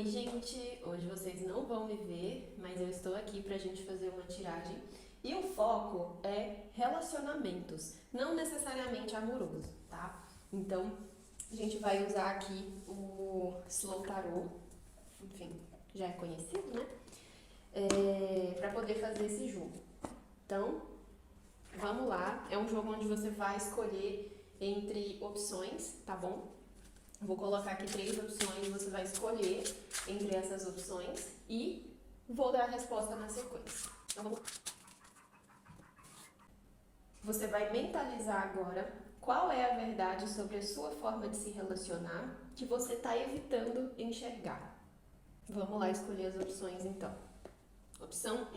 Oi, gente! Hoje vocês não vão me ver, mas eu estou aqui pra gente fazer uma tiragem. E o foco é relacionamentos, não necessariamente amoroso, tá? Então, a gente vai usar aqui o Slow Tarot, enfim, já é conhecido, né? Para poder fazer esse jogo. Então, vamos lá. É um jogo onde você vai escolher entre opções, tá bom? Vou colocar aqui 3 opções, você vai escolher entre essas opções e vou dar a resposta na sequência. Então vamos lá. Você vai mentalizar agora qual é a verdade sobre a sua forma de se relacionar que você está evitando enxergar. Vamos lá escolher as opções então. Opção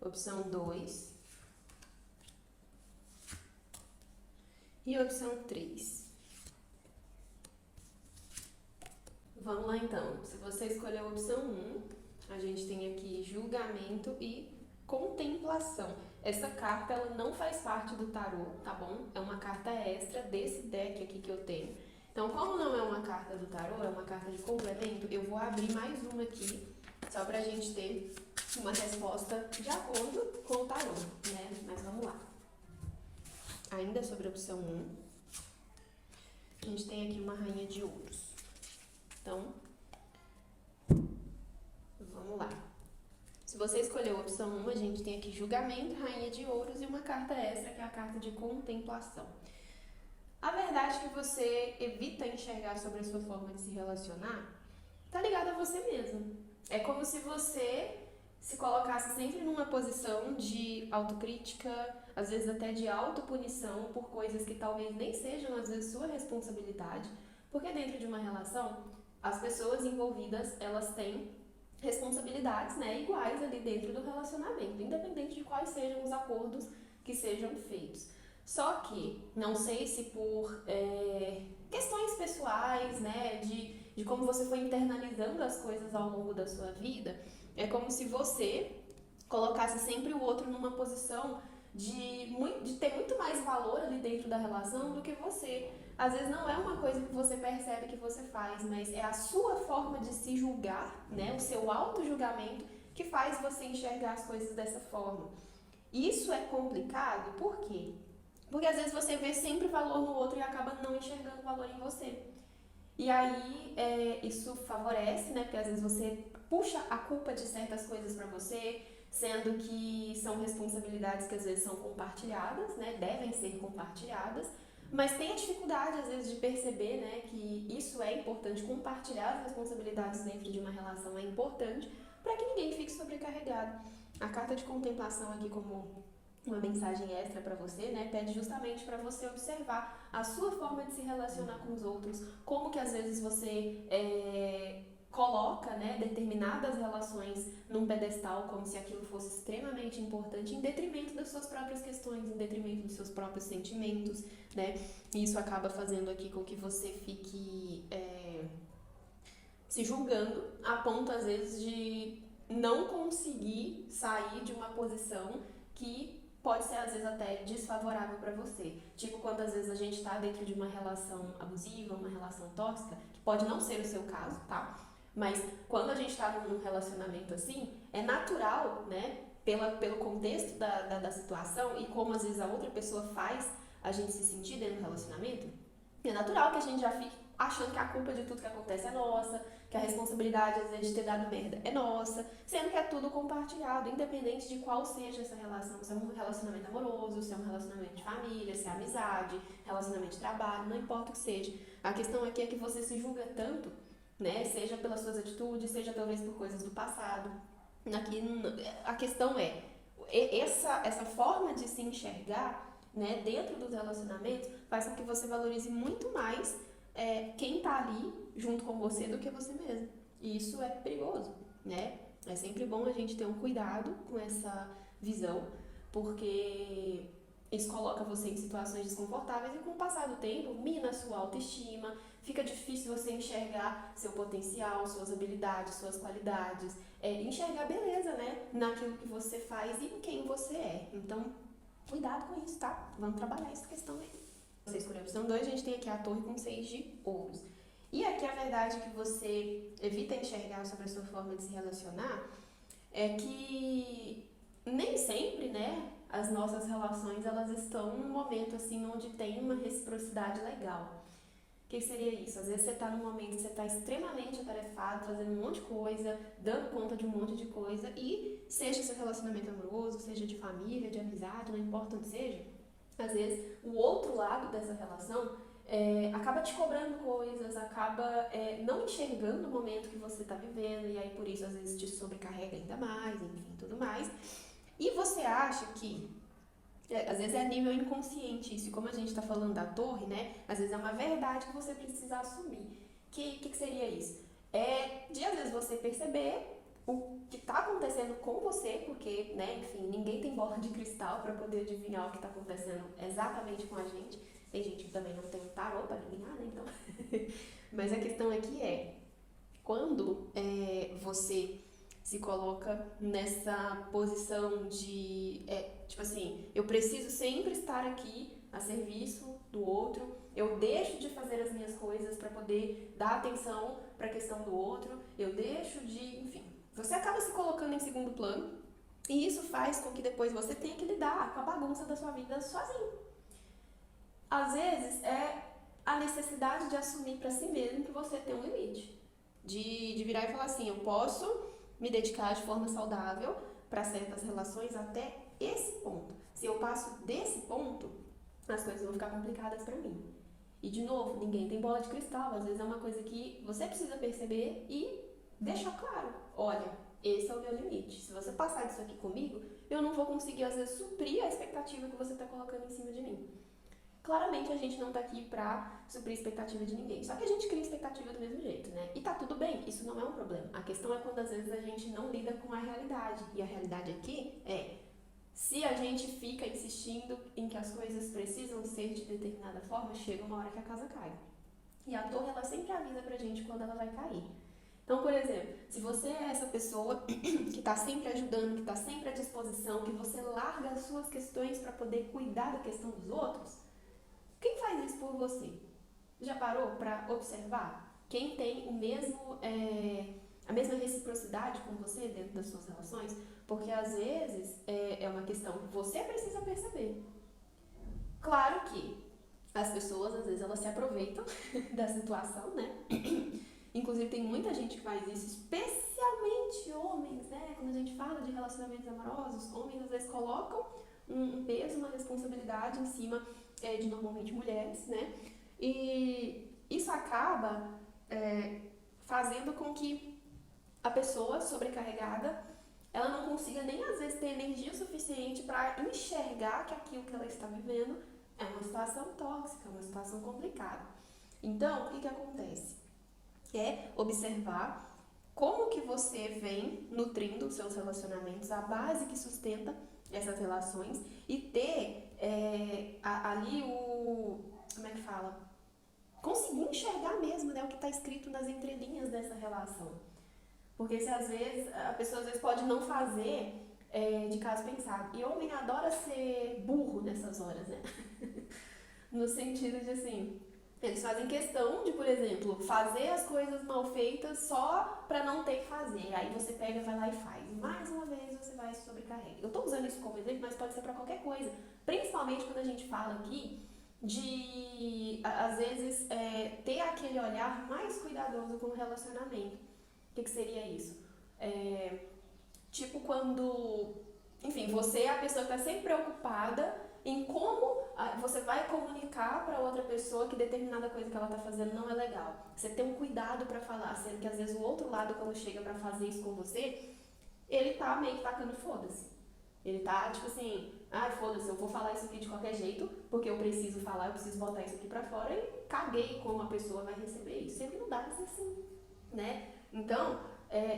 1. Opção 2. E opção 3. Vamos lá então. Se você escolheu a opção 1, a gente tem aqui julgamento e contemplação. Essa carta ela não faz parte do tarô, tá bom? É uma carta extra desse deck aqui que eu tenho. Então, como não é uma carta do tarô, é uma carta de complemento, eu vou abrir mais uma aqui, só pra gente ter uma resposta de acordo com o tarô, né? Mas vamos lá. Ainda sobre a opção 1, a gente tem aqui uma rainha de ouros. Então, vamos lá. Se você escolheu a opção 1, a gente tem aqui julgamento, rainha de ouros e uma carta extra, que é a carta de contemplação. A verdade que você evita enxergar sobre a sua forma de se relacionar tá ligada a você mesmo. É como se você se colocasse sempre numa posição de autocrítica, às vezes até de autopunição por coisas que talvez nem sejam, às vezes, sua responsabilidade. Porque dentro de uma relação, as pessoas envolvidas, elas têm responsabilidades, né, iguais ali dentro do relacionamento, independente de quais sejam os acordos que sejam feitos. Só que, não sei se por questões pessoais, né, de como você foi internalizando as coisas ao longo da sua vida, é como se você colocasse sempre o outro numa posição de ter muito mais valor ali dentro da relação do que você. Às vezes não é uma coisa que você percebe que você faz, mas é a sua forma de se julgar, né, o seu auto-julgamento que faz você enxergar as coisas dessa forma. Isso é complicado, por quê? Porque às vezes você vê sempre valor no outro e acaba não enxergando valor em você. E aí isso favorece, né? Porque às vezes você puxa a culpa de certas coisas pra você, sendo que são responsabilidades que às vezes são compartilhadas, né? Devem ser compartilhadas, mas tem a dificuldade às vezes de perceber, né, que isso é importante, compartilhar as responsabilidades dentro de uma relação é importante para que ninguém fique sobrecarregado. A carta de contemplação aqui como uma mensagem extra para você, né, pede justamente para você observar a sua forma de se relacionar com os outros, como que às vezes você coloca, né, determinadas relações num pedestal como se aquilo fosse extremamente importante em detrimento das suas próprias questões, em detrimento dos seus próprios sentimentos, né, e isso acaba fazendo aqui com que você fique se julgando a ponto às vezes de não conseguir sair de uma posição que pode ser às vezes até desfavorável para você. Tipo quando às vezes a gente tá dentro de uma relação abusiva, uma relação tóxica, que pode não ser o seu caso, tá? Mas quando a gente tá num relacionamento assim, é natural, né? Pelo contexto da situação e como às vezes a outra pessoa faz a gente se sentir dentro do relacionamento, é natural que a gente já fique achando que a culpa de tudo que acontece é nossa, que a responsabilidade, às vezes, de ter dado merda é nossa, sendo que é tudo compartilhado, independente de qual seja essa relação, se é um relacionamento amoroso, se é um relacionamento de família, se é amizade, relacionamento de trabalho, não importa o que seja. A questão aqui é que você se julga tanto, né, seja pelas suas atitudes, seja talvez por coisas do passado. Aqui, a questão é, essa forma de se enxergar, né, dentro dos relacionamentos faz com que você valorize muito mais quem tá ali junto com você do que você mesmo. E isso é perigoso, né? É sempre bom a gente ter um cuidado com essa visão, porque isso coloca você em situações desconfortáveis e com o passar do tempo mina a sua autoestima, fica difícil você enxergar seu potencial, suas habilidades, suas qualidades, enxergar beleza, né? Naquilo que você faz e em quem você é. Então, cuidado com isso, tá? Vamos trabalhar essa questão aí. Você escolheu a opção 2, a gente tem aqui a torre com 6 de ouros. E aqui a verdade que você evita enxergar sobre a sua forma de se relacionar é que nem sempre, né, as nossas relações elas estão num momento assim onde tem uma reciprocidade legal. O que seria isso? Às vezes você está num momento que você está extremamente atarefado, fazendo um monte de coisa, dando conta de um monte de coisa, e seja seu relacionamento amoroso, seja de família, de amizade, não importa onde seja, às vezes o outro lado dessa relação acaba te cobrando coisas, acaba não enxergando o momento que você está vivendo, e aí por isso às vezes te sobrecarrega ainda mais, enfim, tudo mais. E você acha que às vezes é a nível inconsciente isso, e como a gente está falando da torre, né? Às vezes é uma verdade que você precisa assumir. Que seria isso? É de às vezes você perceber o que está acontecendo com você, porque, né, enfim, ninguém tem bola de cristal para poder adivinhar o que está acontecendo exatamente com a gente. Tem gente que também não tem um tarô para adivinhar, né? Então. Mas a questão aqui é, quando você se coloca nessa posição de, tipo assim, eu preciso sempre estar aqui a serviço do outro, eu deixo de fazer as minhas coisas para poder dar atenção para a questão do outro, eu deixo de, enfim, você acaba se colocando em segundo plano e isso faz com que depois você tenha que lidar com a bagunça da sua vida sozinho. Às vezes é a necessidade de assumir para si mesmo que você tem um limite, de virar e falar assim, eu posso me dedicar de forma saudável para certas relações até esse ponto. Se eu passo desse ponto, as coisas vão ficar complicadas para mim. E de novo, ninguém tem bola de cristal, às vezes é uma coisa que você precisa perceber e deixar claro. Olha, esse é o meu limite. Se você passar disso aqui comigo, eu não vou conseguir às vezes suprir a expectativa que você está colocando em cima de mim. Claramente a gente não tá aqui pra suprir a expectativa de ninguém. Só que a gente cria expectativa do mesmo jeito, né? E tá tudo bem, isso não é um problema. A questão é quando às vezes a gente não lida com a realidade. E a realidade aqui é, se a gente fica insistindo em que as coisas precisam ser de determinada forma, chega uma hora que a casa cai. E a torre, ela sempre avisa pra gente quando ela vai cair. Então, por exemplo, se você é essa pessoa que está sempre ajudando, que está sempre à disposição, que você larga as suas questões para poder cuidar da questão dos outros, quem faz isso por você? Já parou para observar quem tem a mesma reciprocidade com você dentro das suas relações? Porque às vezes é uma questão que você precisa perceber. Claro que as pessoas, às vezes, elas se aproveitam da situação, né? Inclusive, tem muita gente que faz isso, especialmente homens, né? Quando a gente fala de relacionamentos amorosos, homens às vezes colocam um peso, uma responsabilidade em cima de normalmente mulheres, né? E isso acaba fazendo com que a pessoa sobrecarregada ela não consiga nem às vezes ter energia suficiente para enxergar que aquilo que ela está vivendo é uma situação tóxica, uma situação complicada. Então, o que acontece? É observar como que você vem nutrindo os seus relacionamentos, a base que sustenta essas relações e ter ali como é que fala? Conseguir enxergar mesmo, né, o que está escrito nas entrelinhas dessa relação. Porque se às vezes, a pessoa às vezes pode não fazer de caso pensado. E homem adora ser burro nessas horas, né? No sentido de assim, eles fazem questão de, por exemplo, fazer as coisas mal feitas só pra não ter que fazer. Aí você pega, vai lá e faz. E mais uma vez você vai se sobrecarregar. Eu tô usando isso como exemplo, mas pode ser pra qualquer coisa. Principalmente quando a gente fala aqui de, às vezes, ter aquele olhar mais cuidadoso com o relacionamento. O que seria isso? Tipo quando, enfim, você é a pessoa que está sempre preocupada em como você vai comunicar para outra pessoa que determinada coisa que ela está fazendo não é legal. Você tem um cuidado para falar, sendo que às vezes o outro lado, quando chega para fazer isso com você, ele tá meio que tacando foda-se. Ele tá tipo assim, foda-se, eu vou falar isso aqui de qualquer jeito, porque eu preciso falar, eu preciso botar isso aqui pra fora e caguei como a pessoa vai receber isso. Sempre não dá pra ser assim, né? Então,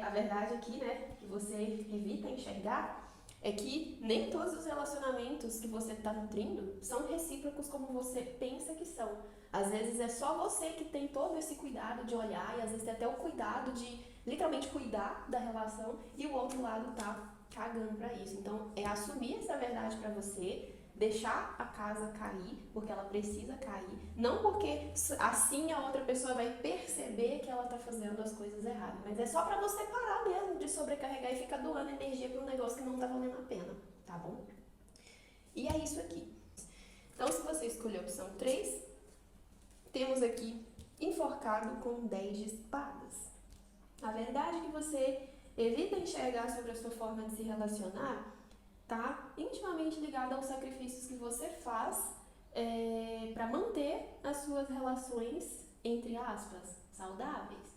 a verdade aqui, né, que você evita enxergar é que nem todos os relacionamentos que você está nutrindo são recíprocos como você pensa que são. Às vezes é só você que tem todo esse cuidado de olhar e às vezes tem até o cuidado de literalmente cuidar da relação e o outro lado tá cagando pra isso. Então, é assumir essa verdade pra você, deixar a casa cair, porque ela precisa cair, não porque assim a outra pessoa vai perceber que ela tá fazendo as coisas erradas, mas é só pra você parar mesmo de sobrecarregar e ficar doando energia pra um negócio que não tá valendo a pena, tá bom? E é isso aqui. Então, se você escolher a opção 3, temos aqui enforcado com 10 de espadas. A verdade é que você evita enxergar sobre a sua forma de se relacionar tá intimamente ligada aos sacrifícios que você faz para manter as suas relações, entre aspas, saudáveis.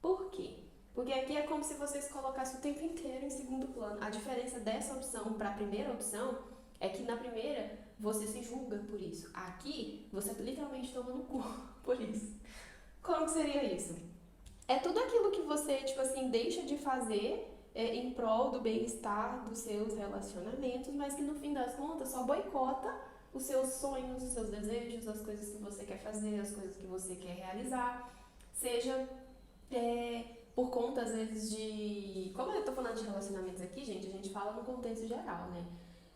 Por quê? Porque aqui é como se você se colocasse o tempo inteiro em segundo plano. A diferença dessa opção para a primeira opção é que na primeira você se julga por isso. Aqui você literalmente toma no cu por isso. Como que seria isso? É tudo aquilo que você, tipo assim, deixa de fazer em prol do bem-estar dos seus relacionamentos, mas que no fim das contas só boicota os seus sonhos, os seus desejos, as coisas que você quer fazer, as coisas que você quer realizar. Seja por conta, às vezes, de... Como eu tô falando de relacionamentos aqui, gente, a gente fala no contexto geral, né?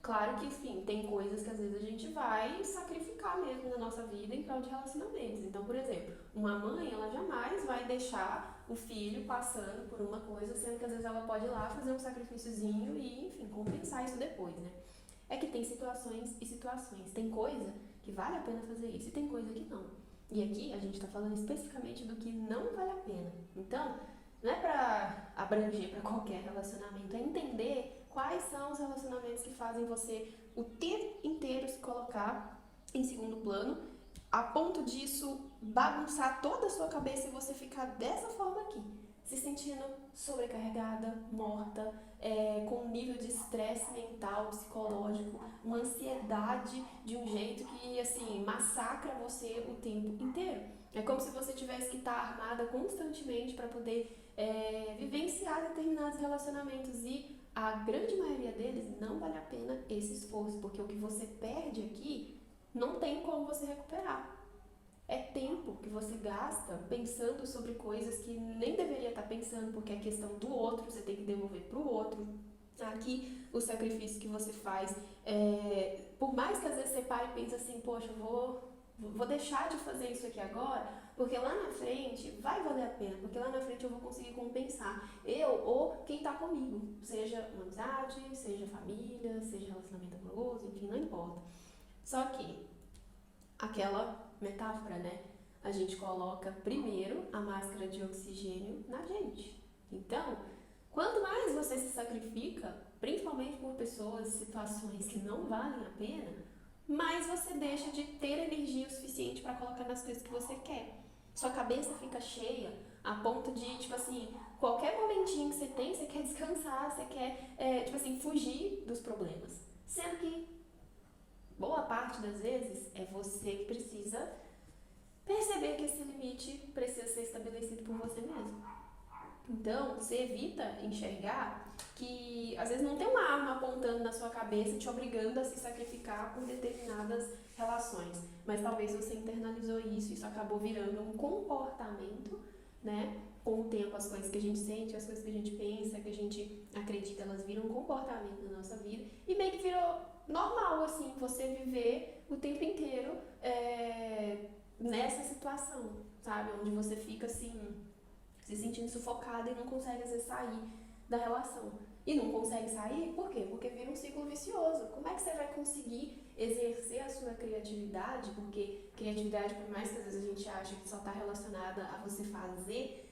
Claro que, enfim, tem coisas que às vezes a gente vai sacrificar mesmo na nossa vida em prol de relacionamentos. Então, por exemplo, uma mãe, ela jamais vai deixar o filho passando por uma coisa, sendo que às vezes ela pode ir lá fazer um sacrifíciozinho e, enfim, compensar isso depois, né? É que tem situações e situações. Tem coisa que vale a pena fazer isso e tem coisa que não. E aqui a gente tá falando especificamente do que não vale a pena. Então, não é pra abranger pra qualquer relacionamento, é entender quais são os relacionamentos que fazem você o tempo inteiro se colocar em segundo plano, a ponto disso bagunçar toda a sua cabeça e você ficar dessa forma aqui, se sentindo sobrecarregada, morta, com um nível de estresse mental, psicológico, uma ansiedade de um jeito que, assim, massacra você o tempo inteiro. É como se você tivesse que estar armada constantemente para poder vivenciar determinados relacionamentos e a grande maioria deles não vale a pena esse esforço, porque o que você perde aqui não tem como você recuperar. É tempo que você gasta pensando sobre coisas que nem deveria estar pensando, porque é questão do outro, você tem que devolver para o outro. Aqui, o sacrifício que você faz, por mais que às vezes você pare e pense assim, poxa, vou deixar de fazer isso aqui agora, porque lá na frente vai valer a pena, porque lá na frente eu vou conseguir compensar. Eu ou quem tá comigo, seja uma amizade, seja família, seja relacionamento amoroso, enfim, não importa. Só que, aquela metáfora, né? A gente coloca primeiro a máscara de oxigênio na gente. Então, quanto mais você se sacrifica, principalmente por pessoas, situações que não valem a pena, mais você deixa de ter energia o suficiente para colocar nas coisas que você quer. Sua cabeça fica cheia a ponto de, tipo assim, qualquer momentinho que você tem, você quer descansar, você quer, tipo assim, fugir dos problemas. Sendo que boa parte das vezes é você que precisa perceber que esse limite precisa ser estabelecido por você mesmo. Então, você evita enxergar que às vezes não tem uma arma apontando na sua cabeça te obrigando a se sacrificar por determinadas relações, mas talvez você internalizou isso acabou virando um comportamento, né? Com o tempo, as coisas que a gente sente, as coisas que a gente pensa, que a gente acredita, elas viram um comportamento na nossa vida e meio que virou normal, assim, você viver o tempo inteiro nessa situação, sabe? Onde você fica assim, se sentindo sufocada e não consegue às vezes sair da relação. E não consegue sair, por quê? Porque vira um ciclo vicioso. Como é que você vai conseguir exercer a sua criatividade? Porque criatividade, por mais que às vezes a gente ache que só está relacionada a você fazer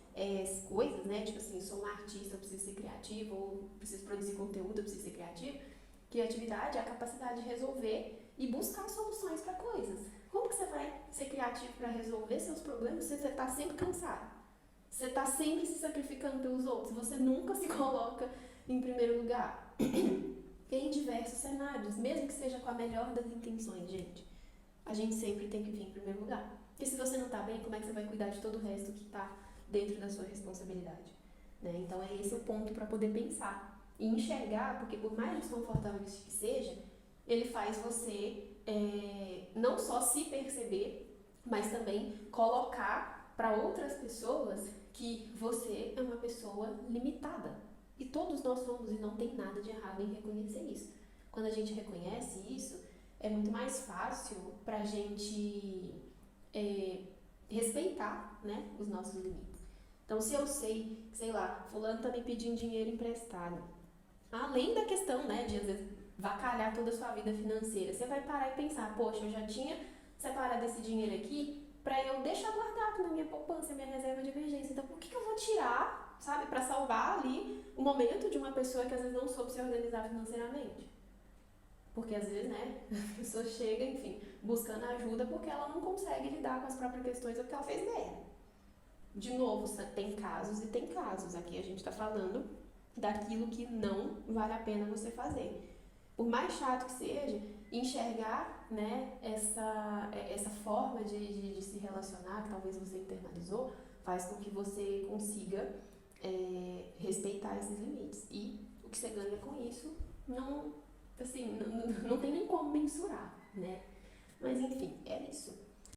coisas, né? Tipo assim, sou uma artista, eu preciso ser criativa, ou preciso produzir conteúdo, eu preciso ser criativa. Criatividade é a capacidade de resolver e buscar soluções para coisas. Como que você vai ser criativo para resolver seus problemas se você está sempre cansado? Você está sempre se sacrificando pelos outros, você nunca se coloca em primeiro lugar. Em diversos cenários, mesmo que seja com a melhor das intenções, gente, a gente sempre tem que vir em primeiro lugar. Porque se você não está bem, como é que você vai cuidar de todo o resto que está dentro da sua responsabilidade? Né? Então é esse o ponto para poder pensar e enxergar, porque por mais desconfortável que seja, ele faz você não só se perceber, mas também colocar para outras pessoas que você é uma pessoa limitada. E todos nós somos, e não tem nada de errado em reconhecer isso. Quando a gente reconhece isso, é muito mais fácil pra gente respeitar, né, os nossos limites. Então, se eu sei lá, fulano tá me pedindo dinheiro emprestado, além da questão, né, de às vezes vacalhar toda a sua vida financeira, você vai parar e pensar, poxa, eu já tinha separado esse dinheiro aqui pra eu deixar guardado na minha poupança, minha reserva de emergência. Então, por que eu vou tirar, sabe, pra salvar ali o momento de uma pessoa que às vezes não soube se organizar financeiramente? Porque às vezes, né, a pessoa chega, enfim, buscando ajuda porque ela não consegue lidar com as próprias questões ou porque ela fez merda. De novo, tem casos e tem casos. Aqui a gente está falando daquilo que não vale a pena você fazer. Por mais chato que seja, enxergar, né, essa forma de se relacionar, que talvez você internalizou, faz com que você consiga respeitar esses limites. E o que você ganha com isso não, assim, não tem nem como mensurar, né? Mas enfim, é isso.